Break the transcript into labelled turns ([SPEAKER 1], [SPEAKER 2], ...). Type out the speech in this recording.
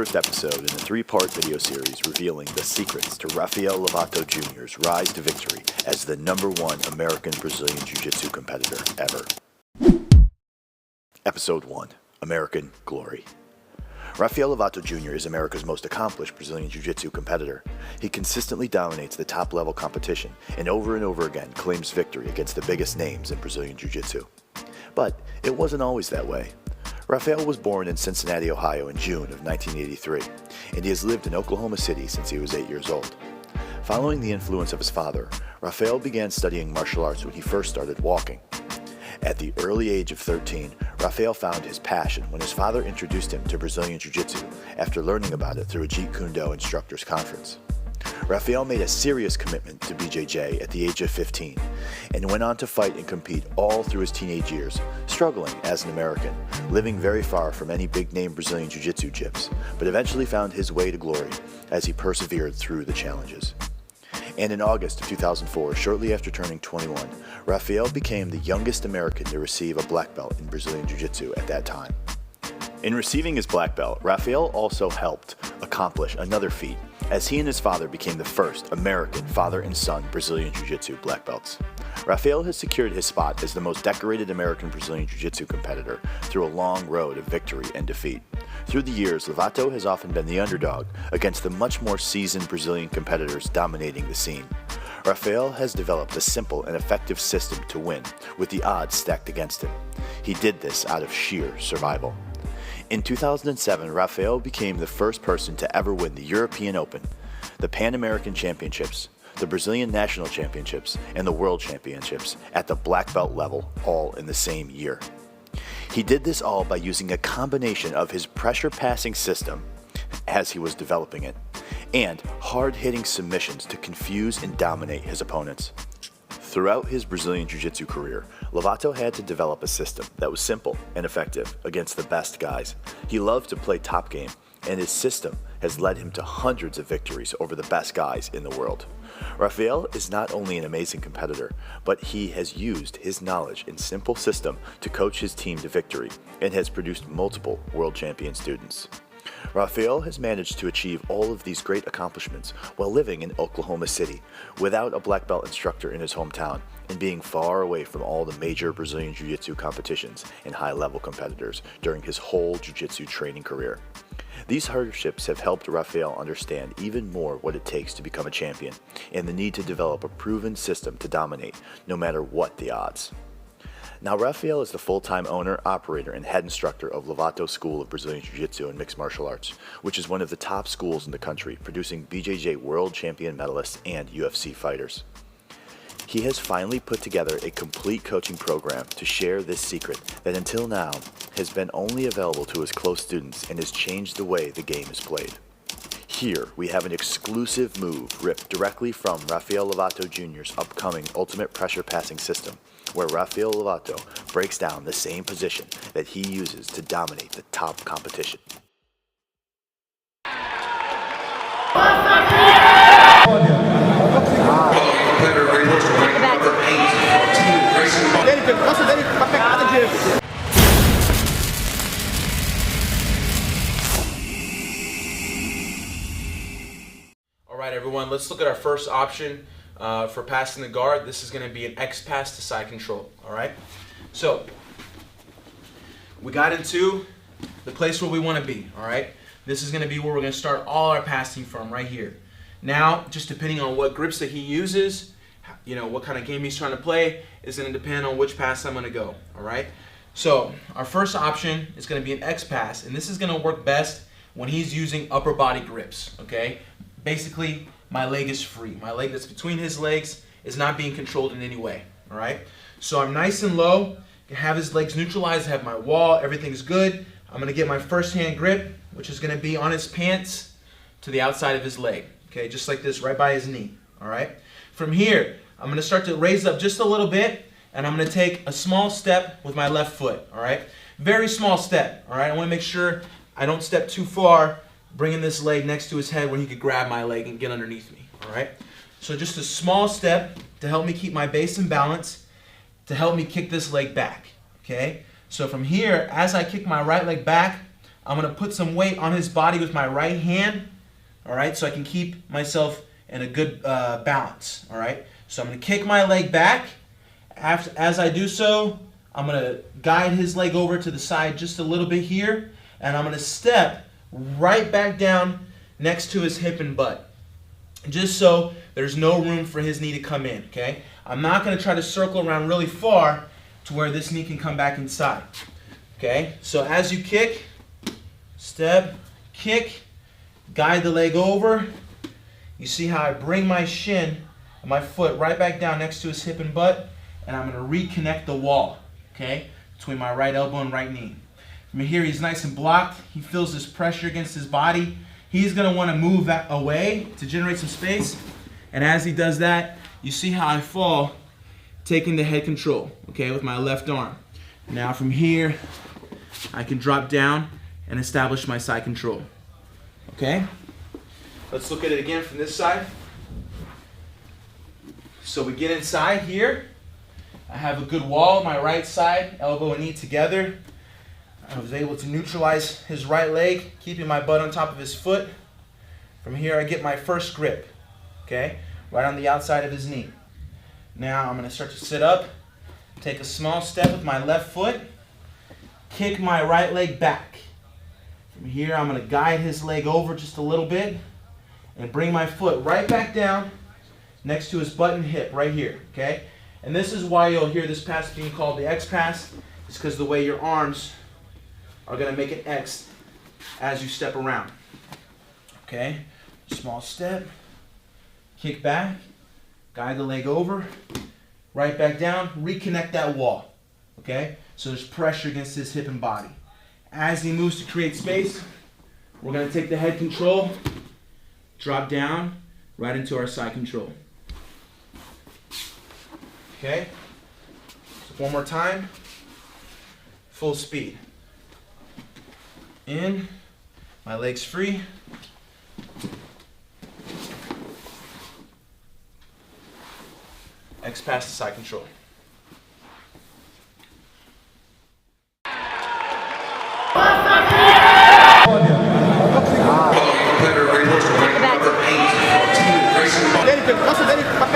[SPEAKER 1] first episode in a three-part video series revealing the secrets to Rafael Lovato Jr.'s rise to victory as the #1 American Brazilian Jiu Jitsu competitor ever. Episode 1. American Glory. Rafael Lovato Jr. is America's most accomplished Brazilian Jiu Jitsu competitor. He consistently dominates the top-level competition and over again claims victory against the biggest names in Brazilian Jiu Jitsu. But it wasn't always that way. Rafael was born in Cincinnati, Ohio in June of 1983, and he has lived in Oklahoma City since he was 8 years old. Following the influence of his father, Rafael began studying martial arts when he first started walking. At the early age of 13, Rafael found his passion when his father introduced him to Brazilian Jiu Jitsu after learning about it through a Jeet Kune Do instructors conference. Rafael made a serious commitment to BJJ at the age of 15 and went on to fight and compete all through his teenage years, struggling as an American, living very far from any big-name Brazilian Jiu-Jitsu gyms, but eventually found his way to glory as he persevered through the challenges. And in August of 2004, shortly after turning 21, Rafael became the youngest American to receive a black belt in Brazilian Jiu-Jitsu at that time. In receiving his black belt, Rafael also helped accomplish another feat, as he and his father became the first American father and son Brazilian Jiu-Jitsu black belts. Rafael has secured his spot as the most decorated American Brazilian Jiu-Jitsu competitor through a long road of victory and defeat. Through the years, Lovato has often been the underdog against the much more seasoned Brazilian competitors dominating the scene. Rafael has developed a simple and effective system to win, with the odds stacked against him. He did this out of sheer survival. In 2007, Rafael became the first person to ever win the European Open, the Pan American Championships, the Brazilian National Championships, and the World Championships at the black belt level, all in the same year. He did this all by using a combination of his pressure passing system, as he was developing it, and hard-hitting submissions to confuse and dominate his opponents. Throughout his Brazilian Jiu-Jitsu career, Lovato had to develop a system that was simple and effective against the best guys. He loved to play top game, and his system has led him to hundreds of victories over the best guys in the world. Rafael is not only an amazing competitor, but he has used his knowledge and simple system to coach his team to victory and has produced multiple world champion students. Rafael has managed to achieve all of these great accomplishments while living in Oklahoma City, without a black belt instructor in his hometown, and being far away from all the major Brazilian Jiu-Jitsu competitions and high-level competitors during his whole Jiu-Jitsu training career. These hardships have helped Rafael understand even more what it takes to become a champion, and the need to develop a proven system to dominate, no matter what the odds. Now, Rafael is the full-time owner, operator, and head instructor of Lovato School of Brazilian Jiu-Jitsu and Mixed Martial Arts, which is one of the top schools in the country, producing BJJ world champion medalists and UFC fighters. He has finally put together a complete coaching program to share this secret that until now has been only available to his close students and has changed the way the game is played. Here, we have an exclusive move ripped directly from Rafael Lovato Jr.'s upcoming Ultimate Pressure Passing System, where Rafael Lovato breaks down the same position that he uses to dominate the top competition.
[SPEAKER 2] Alright everyone, let's look at our first option for passing the guard. This is going to be an X pass to side control. Alright, so we got into the place where we want to be. Alright, this is going to be where we're going to start all our passing from, right here. Now, just depending on what grips that he uses, you know, what kind of game he's trying to play, is going to depend on which pass I'm going to go. Alright, so our first option is going to be an X pass, and this is going to work best when he's using upper body grips. Okay, basically my leg is free. My leg that's between his legs is not being controlled in any way. Alright, so I'm nice and low, have his legs neutralized, I have my wall, everything's good. I'm going to get my first hand grip, which is going to be on his pants to the outside of his leg. Okay, just like this, right by his knee. Alright, from here I'm going to start to raise up just a little bit, and I'm going to take a small step with my left foot. Alright, very small step. Alright, I want to make sure I don't step too far, bringing this leg next to his head when he could grab my leg and get underneath me. Alright, so just a small step to help me keep my base in balance, to help me kick this leg back. Okay, so from here, as I kick my right leg back, I'm going to put some weight on his body with my right hand, all right, so I can keep myself in a good balance, all right? So I'm going to kick my leg back. As I do so, I'm going to guide his leg over to the side just a little bit here, and I'm going to step right back down next to his hip and butt, just so there's no room for his knee to come in, okay? I'm not going to try to circle around really far to where this knee can come back inside, okay? So as you kick, step, kick, guide the leg over. You see how I bring my shin and my foot right back down next to his hip and butt, and I'm going to reconnect the wall, okay, between my right elbow and right knee. From here, he's nice and blocked. He feels this pressure against his body. He's going to want to move that away to generate some space, and as he does that, you see how I fall, taking the head control, okay, with my left arm. Now from here, I can drop down and establish my side control, okay? Let's look at it again from this side. So we get inside here. I have a good wall, my right side, elbow and knee together. I was able to neutralize his right leg, keeping my butt on top of his foot. From here, I get my first grip, okay? Right on the outside of his knee. Now I'm going to start to sit up, take a small step with my left foot, kick my right leg back. From here, I'm going to guide his leg over just a little bit and bring my foot right back down next to his butt and hip right here, okay? And this is why you'll hear this pass being called the X pass. It's because the way your arms are going to make an X as you step around, okay? Small step, kick back, guide the leg over, right back down, reconnect that wall, okay? So there's pressure against his hip and body. As he moves to create space, we're going to take the head control, drop down, right into our side control. Okay? So one more time, full speed. In, my legs free. X pass to side control.
[SPEAKER 3] Back.